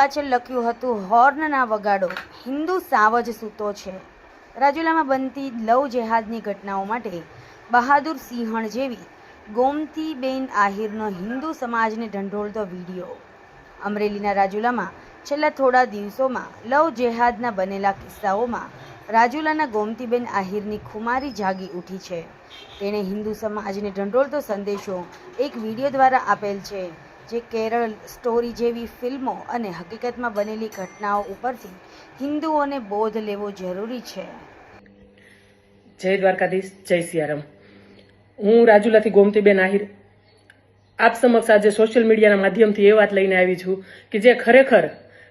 પાછળ લખ્યું હતું, હોર્ન ના વગાડો, હિન્દુ સાવ જ સૂતો છે. રાજુલામાં બનતી લવ જેહાદની ઘટનાઓ માટે બહાદુર સિંહણ જેવી ગોમતીબેન આહિરનો હિન્દુ સમાજને ઢંઢોળતો વિડીયો. અમરેલીના રાજુલામાં છેલ્લા થોડા દિવસોમાં લવ જેહાદના બનેલા કિસ્સાઓમાં રાજુલાના ગોમતીબેન આહિરની ખુમારી જાગી ઉઠી છે. તેણે હિન્દુ સમાજને ઢંઢોળતો સંદેશો એક વિડીયો દ્વારા આપેલ છે, જે કેરળ સ્ટોરી જેવી ફિલ્મો અને હકીકતમાં બનેલી ઘટનાઓ ઉપરથી હિન્દુઓને બોધ લેવો જરૂરી છે. જય દ્વારકાધીશ, જય સિયારામ. હું રાજુલાથી ગોમતીબેન આહિર આપ સમક્ષ આજે સોશિયલ મીડિયાના માધ્યમથી એ વાત લઈને આવી છું કે જે ખરેખર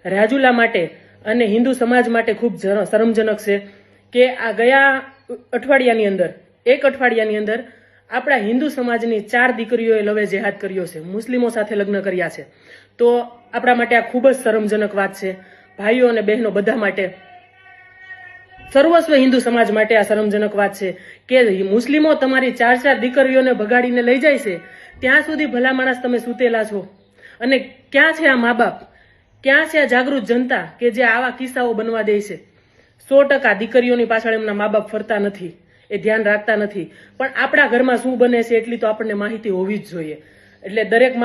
રાજુલા માટે અને હિન્દુ સમાજ માટે ખૂબ શરમજનક છે કે આ ગયા એક અઠવાડિયાની અંદર આપણા હિન્દુ સમાજની 4 દીકરીઓએ લવે જેહાદ કર્યો છે, મુસ્લિમો સાથે લગ્ન કર્યા છે. તો આપણા માટે આ ખૂબ જ શરમજનક વાત છે. ભાઈઓ અને બહેનો બધા માટે, સર્વસ્વ હિન્દુ સમાજ માટે આ શરમજનક વાત છે કે મુસ્લિમો તમારી 4 દીકરીઓને ભગાડીને લઈ જાય છે. ત્યાં સુધી ભલા માણસ તમે સૂતેલા છો. અને ક્યાં છે આ મા બાપ, ક્યાં છે આ જાગૃત જનતા કે જે આવા કિસ્સાઓ બનવા દે છે? 100% દીકરીઓની પાછળ એમના મા બાપ ફરતા નથી, એ ધ્યાન રાખતા નથી. પણ આપણા ઘરમાં શું બને છે એટલી તો આપણને માહિતી હોવી જ જોઈએ. એટલે દરેક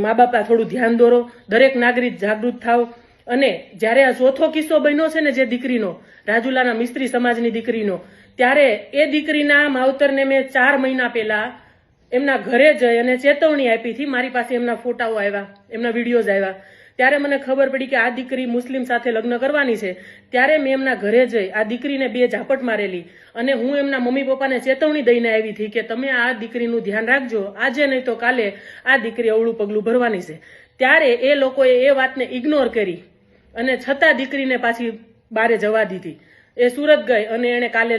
મા બાપ થોડું ધ્યાન દોરો, દરેક નાગરિક જાગૃત થાવ. અને જ્યારે આ ચોથો કિસ્સો બન્યો છે ને જે દીકરીનો, રાજુલાના મિસ્ત્રી સમાજની દીકરીનો, ત્યારે એ દીકરીના માવતરને મેં 4 મહિના પહેલા એમના ઘરે જઈ અને ચેતવણી આપી હતી. મારી પાસે એમના ફોટાઓ આવ્યા, એમના વિડીયોઝ આવ્યા. ત્યારે મને ખબર પડી કે આ દીકરી મુસ્લિમ સાથે લગ્ન કરવાની છે. ત્યારે મેં એમના ઘરે જઈ આ દીકરીને 2 ઝાપટ મારેલી અને હું એમના મમ્મી પપ્પાને ચેતવણી દઈને આવી હતી કે તમે આ દીકરીનું ધ્યાન રાખજો, આજે નહીં તો કાલે આ દીકરી અવળું પગલું ભરવાની છે. ત્યારે એ લોકોએ એ વાતને ઇગ્નોર કરી અને છતાં દીકરીને પાછી બારે જવા દીધી. એ સુરત ગઈ અને એણે કાલે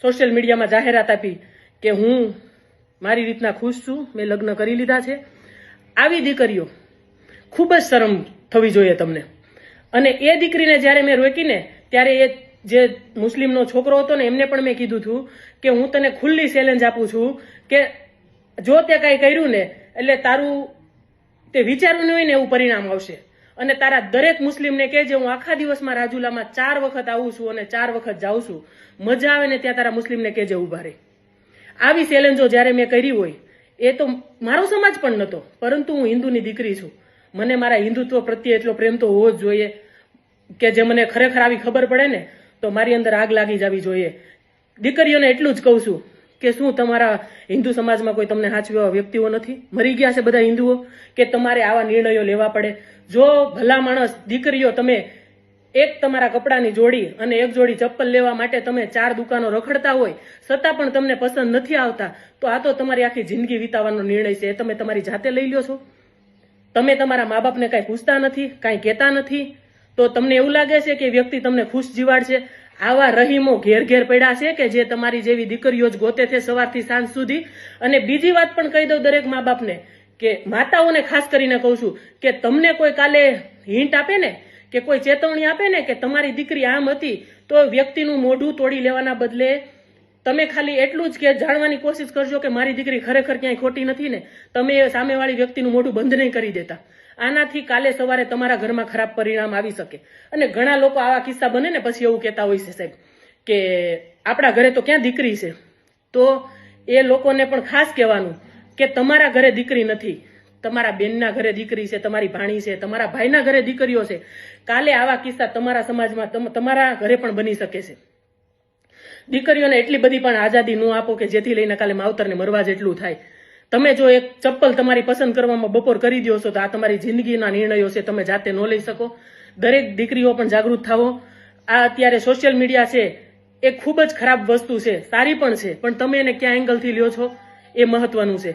સોશિયલ મીડિયામાં જાહેરાત આપી કે હું મારી રીતના ખુશ છું, મેં લગ્ન કરી લીધા છે. આવી દીકરીઓ ખૂબ જ શરમ થવી જોઈએ તમને. અને એ દીકરીને જ્યારે મેં રોકીને ત્યારે એ જે મુસ્લિમનો છોકરો હતો ને એમને પણ મેં કીધું હતું કે હું તને ખુલ્લી ચેલેન્જ આપું છું કે જો તે કાંઈ કર્યું ને એટલે તારું તે વિચાર્યું નહીં હોય ને એવું પરિણામ આવશે. અને તારા દરેક મુસ્લિમને કહેજે હું આખા દિવસમાં રાજુલામાં 4 વખત આવું છું અને 4 વખત જાઉં છું. મજા આવે ને ત્યાં તારા મુસ્લિમને કહેજે ઉભા રહે. આવી ચેલેન્જો જ્યારે મેં કરી હોય, એ તો મારો સમાજ પણ નહોતો, પરંતુ હું હિન્દુની દીકરી છું. મને મારા હિન્દુત્વ પ્રત્યે એટલો પ્રેમ તો હોવો જ જોઈએ કે જે મને ખરેખર આવી ખબર પડે ને તો મારી અંદર આગ લાગી જવી જોઈએ. દીકરીઓને એટલું જ કહું છું કે શું તમારા હિન્દુ સમાજમાં કોઈ તમને સાચવે એવા વ્યક્તિઓ નથી? મરી ગયા છે બધા હિન્દુઓ કે તમારે આવા નિર્ણયો લેવા પડે? જો ભલા માણસ દીકરીઓ તમે એક તમારા કપડાની જોડી અને એક જોડી ચપ્પલ લેવા માટે તમે 4 દુકાનો રખડતા હોય છતાં પણ તમને પસંદ નથી આવતા, તો આ તો તમારી આખી જિંદગી વિતાવવાનો નિર્ણય છે. એ તમે તમારી જાતે લઈ લ્યો છો. તમે તમારા મા બાપને કાંઈ પૂછતા નથી, કાંઈ કહેતા નથી. તો તમને એવું લાગે છે કે વ્યક્તિ તમને ખુશ જીવાડશે? આવા રહીમો ઘેર ઘેર પડ્યા છે કે જે તમારી જેવી દીકરીઓ જ ગોતે છે સવારથી સાંજ સુધી. અને બીજી વાત પણ કહી દઉં દરેક મા બાપને કે માતાઓને ખાસ કરીને કહું છું કે તમને કોઈ કાલે હિન્ટ આપે ને કે કોઈ ચેતવણી આપે ને કે તમારી દીકરી આમ હતી, તો વ્યક્તિનું મોઢું તોડી લેવાના બદલે તમે ખાલી એટલું જ કે જાણવાની કોશિશ કરજો કે મારી દીકરી ખરેખર ક્યાંય ખોટી નથી ને. તમે સામેવાળી વ્યક્તિનું મોઢું બંધ નહીં કરી દેતા. આનાથી કાલે સવારે તમારા ઘરમાં ખરાબ પરિણામ આવી શકે. અને ઘણા લોકો આવા કિસ્સા બને ને પછી એવું કહેતા હોય છે સાહેબ કે આપણા ઘરે તો ક્યાં દીકરી છે. તો એ લોકોને પણ ખાસ કહેવાનું કે તમારા ઘરે દીકરી નથી, તમારા બેનના ઘરે દીકરી છે, તમારી ભાણી છે, તમારા ભાઈના ઘરે દીકરીઓ છે. કાલે આવા કિસ્સા તમારા સમાજમાં તમારા ઘરે પણ બની શકે છે. દીકરીઓને એટલી બધી પણ આઝાદી ન આપો કે જેથી લઈને કાલે માવતરને મરવા જેટલું થાય. તમે જો એક ચપ્પલ તમારી પસંદ કરવામાં બપોર કરી દો છો તો આ તમારી જિંદગીના નિર્ણયો છે, તમે જાતે ન લઈ શકો. દરેક દીકરીઓ પણ જાગૃત થાવો. આ અત્યારે સોશિયલ મીડિયા છે એ ખૂબ જ ખરાબ વસ્તુ છે, સારી પણ છે, પણ તમે એને ક્યાં એંગલથી લ્યો છો એ મહત્વનું છે.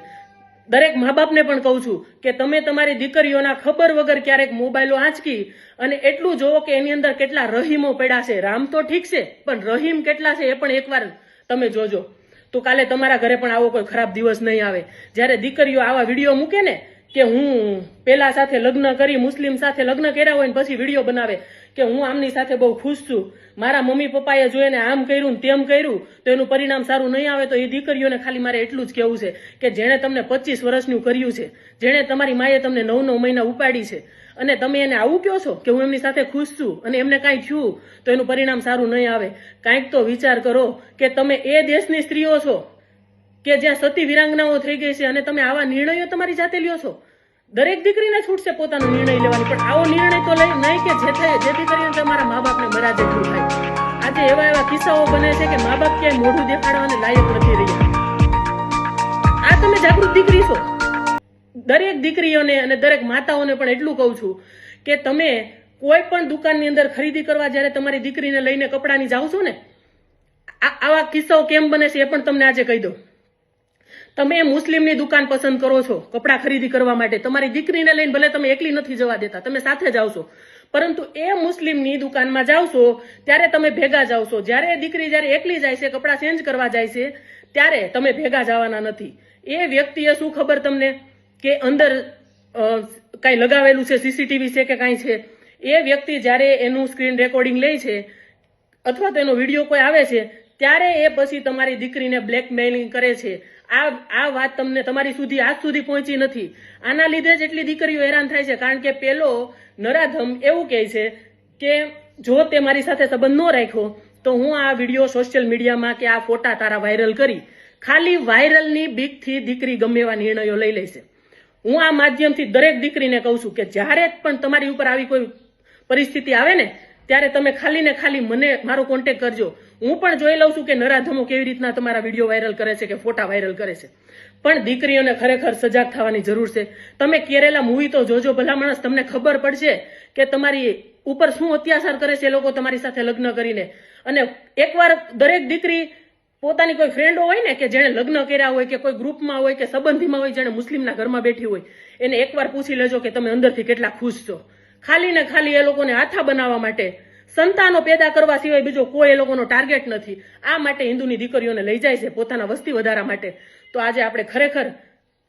દરેક મા બાપને પણ કહું છું કે તમે તમારી દીકરીઓના ખબર વગર ક્યારેક મોબાઈલો આંચકી અને એટલું જોવો કે એની અંદર કેટલા રહીમો પડ્યા છે. રામ તો ઠીક છે, પણ રહીમ કેટલા છે એ પણ એકવાર તમે જોજો. તો કાલે તમારા ઘરે પણ આવો કોઈ ખરાબ દિવસ નહીં આવે. જ્યારે દીકરીઓ આવા વિડીયો મૂકે ને કે હું પેલા સાથે લગ્ન કરી, મુસ્લિમ સાથે લગ્ન કર્યા હોય ને પછી વિડીયો બનાવે કે હું આમની સાથે બહુ ખુશ છું, મારા મમ્મી પપ્પાએ જોઈને આમ કર્યું ને તેમ કર્યું તો એનું પરિણામ સારું નહીં આવે. તો એ દીકરીઓને ખાલી મારે એટલું જ કહેવું છે કે જેણે તમને 25 વર્ષનું કર્યું છે, જેણે તમારી માએ તમને 9 મહિના ઉપાડી છે અને તમે એને આવું કહો છો કે હું એમની સાથે ખુશ છું અને એમને કાંઈ થયું તો એનું પરિણામ સારું નહીં આવે. કાંઈક તો વિચાર કરો કે તમે એ દેશની સ્ત્રીઓ છો કે જ્યાં સતી વિરાંગનાઓ થઈ ગઈ છે અને તમે આવા નિર્ણયો તમારી જાતે લ્યો છો. દરેક દીકરીને છૂટશે પોતાનો નિર્ણય લેવાની, પણ આવો નિર્ણય તો લઈ નહીં કે જેથી કરીને તમારા મા બાપને મરા જેટલું થાય. આજે એવા એવા કિસ્સાઓ બને છે કે મા બાપ ક્યાંય મોઢું દેખાડવાને લાયક નથી રહ્યા. આ તમે જાગૃત દીકરી છો. દરેક દીકરીઓને અને દરેક માતાઓને પણ એટલું કહું છું કે તમે કોઈ પણ દુકાનની અંદર ખરીદી કરવા જ્યારે તમારી દીકરીને લઈને કપડાની જાઓ છો ને, આવા કિસ્સાઓ કેમ બને છે એ પણ તમને આજે કહી દઉં. તમે મુસ્લિમની દુકાન પસંદ કરો છો કપડાં ખરીદી કરવા માટે, તમારી દીકરીને લઈને ભલે તમે એકલી નથી જવા દેતા, તમે સાથે જાઓ છો, પરંતુ એ મુસ્લિમની દુકાનમાં જાઓ છો ત્યારે તમે ભેગા જાઓ છો. જ્યારે દીકરી જ્યારે એકલી જાય છે કપડાં ચેન્જ કરવા જાય છે ત્યારે તમે ભેગા જવાના નથી. એ વ્યક્તિએ શું ખબર તમને કે અંદર કાંઈ લગાવેલું છે, સીસીટીવી છે કે કાંઈ છે. એ વ્યક્તિ જ્યારે એનું સ્ક્રીન રેકોર્ડિંગ લે છે અથવા તો એનો વિડીયો કોઈ આવે છે ત્યારે એ પછી તમારી દીકરીને બ્લેકમેલિંગ કરે છે. આ વાત તમને તમારી સુધી આજ સુધી પહોંચી નથી. આના લીધે જ એટલી દીકરીઓ હેરાન થાય છે, કારણ કે પેલો નરાધમ એવું કહે છે કે જો તે મારી સાથે સંબંધ ન રાખ્યો તો હું આ વિડીયો સોશિયલ મીડિયામાં કે આ ફોટા તારા વાયરલ કરી. ખાલી વાયરલની બીકથી દીકરી ગમે એવા નિર્ણયો લઈ લે છે. હું આ માધ્યમથી દરેક દીકરીને કહું છું કે જ્યારે પણ તમારી ઉપર આવી કોઈ પરિસ્થિતિ આવે ને ત્યારે તમે ખાલી ને ખાલી મને મારો કોન્ટેક્ટ કરજો. હું પણ જોઈ લઉં છું કે નરાધમો કેવી રીતના તમારા વિડીયો વાયરલ કરે છે કે ફોટા વાયરલ કરે છે. પણ દીકરીઓને ખરેખર સજાગ થવાની જરૂર છે. તમે કેરેલા મૂવી તો જોજો ભલા માણસ, તમને ખબર પડશે કે તમારી ઉપર શું અત્યાચાર કરે છે લોકો તમારી સાથે લગ્ન કરીને. અને એકવાર દરેક દીકરી પોતાની કોઈ ફ્રેન્ડો હોય ને કે જેણે લગ્ન કર્યા હોય કે કોઈ ગ્રુપમાં હોય કે સંબંધીમાં હોય જેણે મુસ્લિમના ઘરમાં બેઠી હોય, એને એકવાર પૂછી લેજો કે તમે અંદરથી કેટલા ખુશ છો. ખાલી ને ખાલી એ લોકોને આથા બનાવવા માટે, સંતાનો પેદા કરવા સિવાય બીજો કોઈ એ લોકોનો ટાર્ગેટ નથી. આ માટે હિન્દુની દીકરીઓને લઈ જાય છે પોતાના વસ્તી વધારા માટે. તો આજે આપણે ખરેખર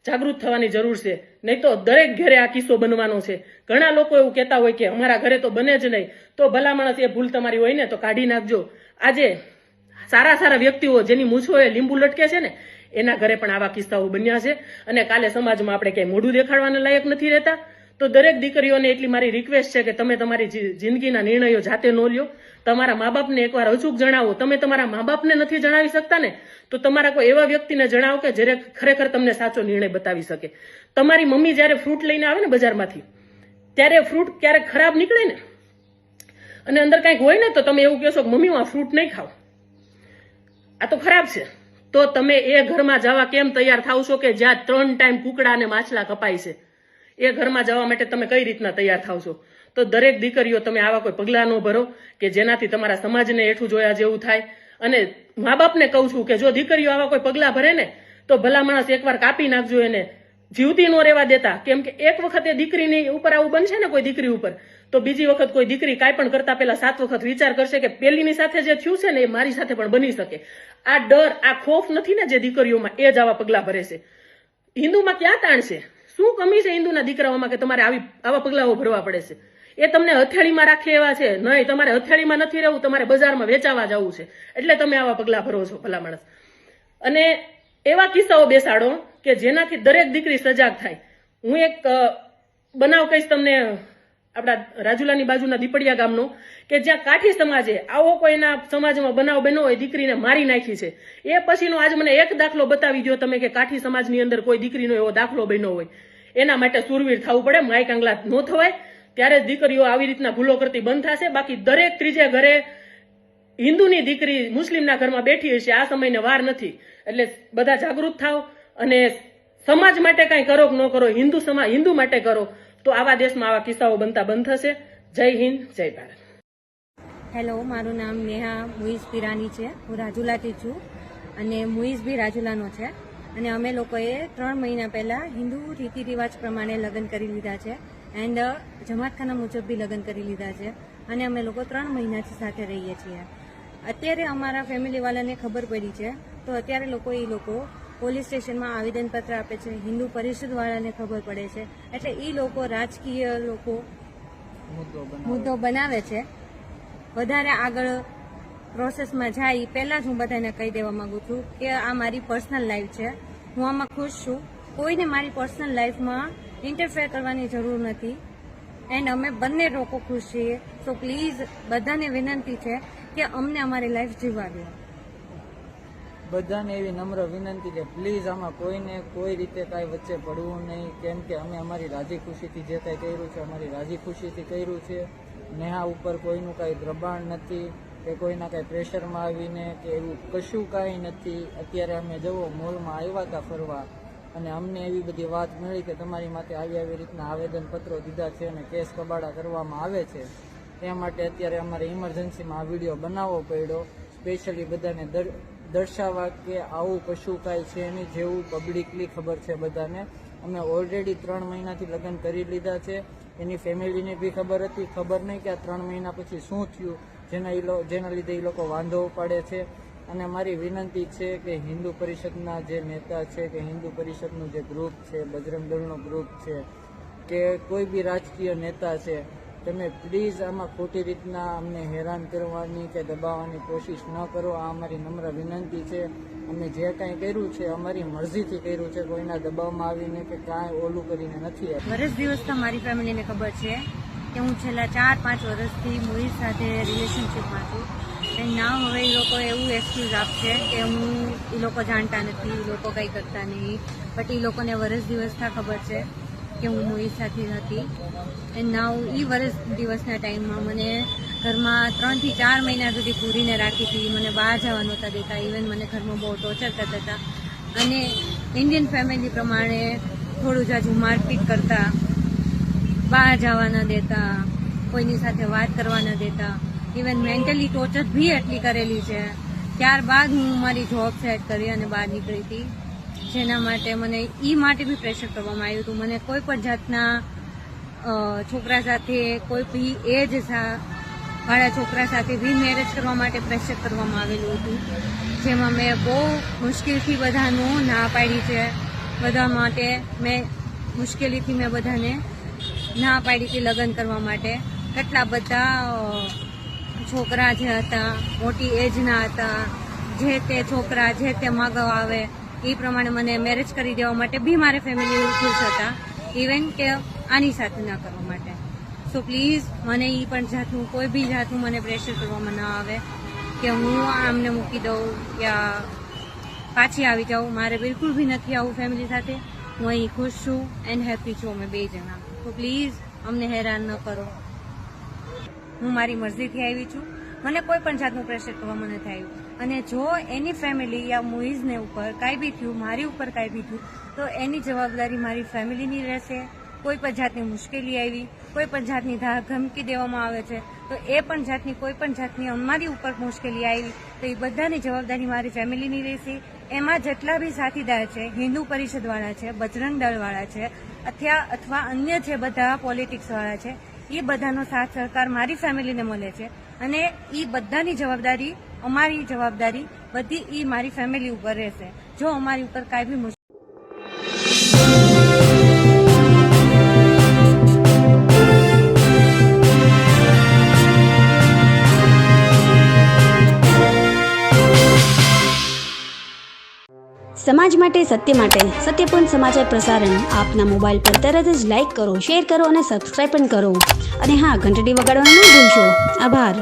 જાગૃત થવાની જરૂર છે, નહીં તો દરેક ઘરે આ કિસ્સો બનવાનો છે. ઘણા લોકો એવું કહેતા હોય કે અમારા ઘરે તો બને જ નહીં. તો ભલા માણસ એ ભૂલ તમારી હોય ને તો કાઢી નાખજો. આજે સારા સારા વ્યક્તિઓ જેની મૂછો એ લીંબુ લટકે છે ને એના ઘરે પણ આવા કિસ્સાઓ બન્યા છે. અને કાલે સમાજમાં આપણે ક્યાંય મોઢું દેખાડવાને લાયક નથી રહેતા. તો દરેક દીકરીઓને એટલી મારી રિક્વેસ્ટ છે કે તમે તમારી જિંદગીના નિર્ણયો જાતે ન લ્યો. તમારા મા બાપને એકવાર અચૂક જણાવો. તમે તમારા મા બાપને નથી જણાવી શકતા ને તો તમારા કોઈ એવા વ્યક્તિને જણાવો કે જે ખરેખર તમને સાચો નિર્ણય બતાવી શકે. તમારી મમ્મી જ્યારે ફ્રૂટ લઈને આવે ને બજારમાંથી ત્યારે ફ્રૂટ ક્યારેક ખરાબ નીકળે ને અને અંદર કંઈક હોય ને તો તમે એવું કહેશો કે મમ્મી હું આ ફ્રૂટ નહીં ખાવ, આ તો ખરાબ છે. તો તમે એ ઘરમાં જવા કેમ તૈયાર થાવ છો કે જ્યાં 3 ટાઈમ કુકડા અને માછલા કપાય છે? એ ઘરમાં જવા માટે તમે કઈ રીતના તૈયાર થાવ છો? તો દરેક દીકરીઓ તમે આવા કોઈ પગલાં ન ભરો કે જેનાથી તમારા સમાજને હેઠું જોયા જેવું થાય. અને મા બાપને કહું છું કે જો દીકરીઓ આવા કોઈ પગલાં ભરે ને તો ભલા માણસ એકવાર કાપી નાખજો એને, જીવતી ન રહેવા દેતા. કેમ કે એક વખત એ દીકરીની ઉપર આવું બનશે ને કોઈ દીકરી ઉપર, તો બીજી વખત કોઈ દીકરી કાંઈ પણ કરતા પહેલા 7 વખત વિચાર કરશે કે પેલીની સાથે જે થયું છે ને એ મારી સાથે પણ બની શકે. આ ડર, આ ખોફ નથી ને જે દીકરીઓમાં, એ જ આવા પગલાં ભરે છે. હિન્દુમાં ક્યાં તાણ છે? શું કમી છે હિન્દુના દીકરાઓમાં કે તમારે આવા પગલાઓ ભરવા પડે છે? એ તમને હથેળીમાં રાખે એવા છે નહીં. તમારે હથેળીમાં નથી રહેવું, તમારે બજારમાં વેચાવા જવું છે એટલે તમે આવા પગલાં ભરો છો ભલા માણસ. અને એવા કિસ્સાઓ બેસાડો કે જેનાથી દરેક દીકરી સજાગ થાય. હું એક બનાવ કહીશ તમને આપણા રાજુલાની બાજુના દીપડિયા ગામનો કે જ્યાં કાઠી સમાજે આવો કોઈના સમાજમાં બનાવ બન્યો હોય, દીકરીને મારી નાખી છે. એ પછીનો આજ મને એક દાખલો બતાવી દો તમે કે કાઠી સમાજની અંદર કોઈ દીકરીનો એવો દાખલો બન્યો હોય. એના માટે સુરવીર થવું પડે, માય કાંગલા ન થવાય. ત્યારે જ દીકરીઓ આવી રીતના ભૂલો કરતી બંધ થશે. બાકી દરેક ત્રીજે ઘરે હિન્દુની દીકરી મુસ્લિમના ઘરમાં બેઠી હશે. આ સમયને વાર નથી. એટલે બધા જાગૃત થાવ અને સમાજ માટે કંઈ કરો કે ન કરો, હિન્દુ માટે કરો. તો આવા દેશમાં આવા કિસ્સાઓ બનતા બંધ થશે. જય હિન્દ, જય ભારત. હેલો, મારું નામ નેહા મુઈઝ પિરાની છે. હું રાજુલાથી છું અને મુઈઝ બી રાજુલાનો છે. અને અમે લોકોએ 3 મહિના પહેલા હિન્દુ રીતિ રિવાજ પ્રમાણે લગ્ન કરી લીધા છે એન્ડ જમાતખાના મુજબ બી લગ્ન કરી લીધા છે. અને અમે લોકો 3 મહિનાથી સાથે રહીએ છીએ. અત્યારે અમારા ફેમિલીવાળાને ખબર પડી છે તો અત્યારે એ લોકો પોલીસ સ્ટેશનમાં આવેદનપત્ર આપે છે. હિન્દુ પરિષદવાળાને ખબર પડે છે એટલે એ લોકો રાજકીય મુદ્દો બનાવે છે. વધારે આગળ પ્રોસેસમાં જાય પહેલાં જ હું બધાને કહી દેવા માંગુ છું કે આ મારી પર્સનલ લાઈફ છે. હું આમાં ખુશ છું. કોઈને મારી પર્સનલ લાઈફમાં ઇન્ટરફેર કરવાની જરૂર નથી. એન્ડ અમે બંને લોકો ખુશ છીએ. સો પ્લીઝ બધાને વિનંતી છે કે અમને અમારી લાઈફ જીવવા દો. બધાને એવી નમ્ર વિનંતી કે પ્લીઝ આમાં કોઈને કોઈ રીતે કાંઈ વચ્ચે પડવું નહીં, કેમ કે અમે અમારી રાજી ખુશીથી જે કાંઈ કર્યું છે અમારી રાજી ખુશીથી કર્યું છે. નેહા ઉપર કોઈનું કાંઈ દબાણ નથી કે કોઈના કાંઈ પ્રેશરમાં આવીને કે એવું કશું કાંઈ નથી. અત્યારે અમે જવો મોલમાં આવ્યા હતા ફરવા અને અમને એવી બધી વાત મળી કે તમારી માટે આવી રીતના આવેદનપત્રો દીધા છે અને કેસ કબાડા કરવામાં આવે છે. તે માટે અત્યારે અમારે ઇમરજન્સીમાં આ વિડીયો બનાવવો પડ્યો, સ્પેશિયલી બધાને દર્શાવવા કે આવું કશું કાંઈ છે નહીં, જેવું પબ્લિકલી ખબર છે બધાને. અમે ઓલરેડી 3 મહિનાથી લગ્ન કરી લીધા છે. એની ફેમિલીને બી ખબર હતી, ખબર નહીં કે આ 3 મહિના પછી શું થયું જેના લીધે એ લોકો વાંધો ઉપાડે છે. અને મારી વિનંતી છે કે હિન્દુ પરિષદના જે નેતા છે કે હિન્દુ પરિષદનું જે ગ્રુપ છે, બજરંગ દળનું ગ્રુપ છે કે કોઈ બી રાજકીય નેતા છે, તમે પ્લીઝ આમાં ખોટી રીતના અમને હેરાન કરવાની કે દબાવવાની કોશિશ ન કરો. આ અમારી નમ્ર વિનંતી છે. અમે જે કાંઈ કર્યું છે અમારી મરજીથી કર્યું છે, કોઈના દબાવમાં આવીને કે કાંઈ ઓલું કરીને નથી. વર્ષ દિવસથી મારી ફેમિલીને ખબર છે કે હું છેલ્લા 4-5 વર્ષથી મુઈઝ સાથે રિલેશનશીપમાં છું. એન્ડ નાવ હવે એ લોકો એવું એક્સક્યુઝ આપશે કે એ લોકો જાણતા નથી, એ લોકો કંઈ કરતા નહીં. બટ એ લોકોને વર્ષ દિવસથી ખબર છે કે હું મુઈઝ સાથે હતી. એન્ડ નાવ એ વર્ષ દિવસના ટાઈમમાં મને ઘરમાં 3 થી 4 મહિના સુધી પૂરીને રાખી હતી. મને બહાર જવા નહોતા દેતા, ઇવન મને ઘરમાં બહુ ટોર્ચર કરતા હતા. અને ઇન્ડિયન ફેમિલી પ્રમાણે થોડું જાજુ મારપીટ કરતા, બહાર જવા ન દેતા, કોઈની સાથે વાત કરવા ન દેતા, ઇવન મેન્ટલી ટોર્ચર બી એટલી કરેલી છે. ત્યારબાદ હું મારી જોબ સેટ કરી અને બહાર નીકળી હતી, જેના માટે મને એ માટે બી પ્રેશર કરવામાં આવ્યું હતું. મને કોઈ પણ જાતના છોકરા સાથે, કોઈ બી એજ વાળા છોકરા સાથે બી મેરેજ કરવા માટે પ્રેશર કરવામાં આવેલું હતું, જેમાં મેં બહુ મુશ્કેલથી બધાનું ના પાડી છે. બધા માટે મેં મુશ્કેલીથી મેં બધાને ના પાડી હતી લગ્ન કરવા માટે. કેટલા બધા છોકરા જે હતા મોટી એજના હતા, જે તે છોકરા જે તે માગવા આવે એ પ્રમાણે મને મેરેજ કરી દેવા માટે બી મારે ફેમિલી ખુશ હતા, ઇવન કે આની સાથે ના કરવા માટે. સો પ્લીઝ મને એ પણ જાતનું કોઈ બી જાતનું મને પ્રેશર કરવામાં ના આવે કે હું આમને મૂકી દઉં યા પાછી આવી જાઉં. મારે બિલકુલ બી નથી આવું ફેમિલી સાથે. હું અહીં ખુશ છું એન્ડ હેપી છું, અમે 2 જણા. તો પ્લીઝ અમને હેરાન ન કરો. હું મારી મરજીથી આવી છું, મને કોઈ પણ જાતનું પ્રેશર કરવામાં નથી આવ્યું. અને જો એની ફેમિલી યા મુઈઝને ઉપર કાંઈ બી થયું, મારી ઉપર કાંઈ બી થયું, તો એની જવાબદારી મારી ફેમિલીની રહેશે. કોઈ પણ જાતની મુશ્કેલી આવી, કોઈ પણ જાતની ધમકી દેવામાં આવે છે, તો એ પણ જાતની કોઈ પણ જાતની અમારી ઉપર મુશ્કેલી આવી તો એ બધાની જવાબદારી મારી ફેમિલીની રહેશે. એમાં જેટલા બી સાથીદાર છે, હિન્દુ પરિષદવાળા છે, બજરંગ દળવાળા છે, અથવા અન્ય જે બધા પોલિટિક્સવાળા છે, એ બધાનો સાથ સહકાર મારી ફેમિલીને મળે છે. અને એ બધાની જવાબદારી, અમારી જવાબદારી બધી એ મારી ફેમિલી ઉપર રહેશે. જો અમારી ઉપર કાંઈ બી સમાજ માટે, સત્ય માટે, સત્યપૂર્ણ સમાચાર પ્રસારણ આપના મોબાઈલ પર તરત જ લાઈક કરો, શેર કરો અને સબસ્ક્રાઈબ પણ કરો. અને હા, ઘંટડી વગાડવાનું ન ભૂલશો. આભાર.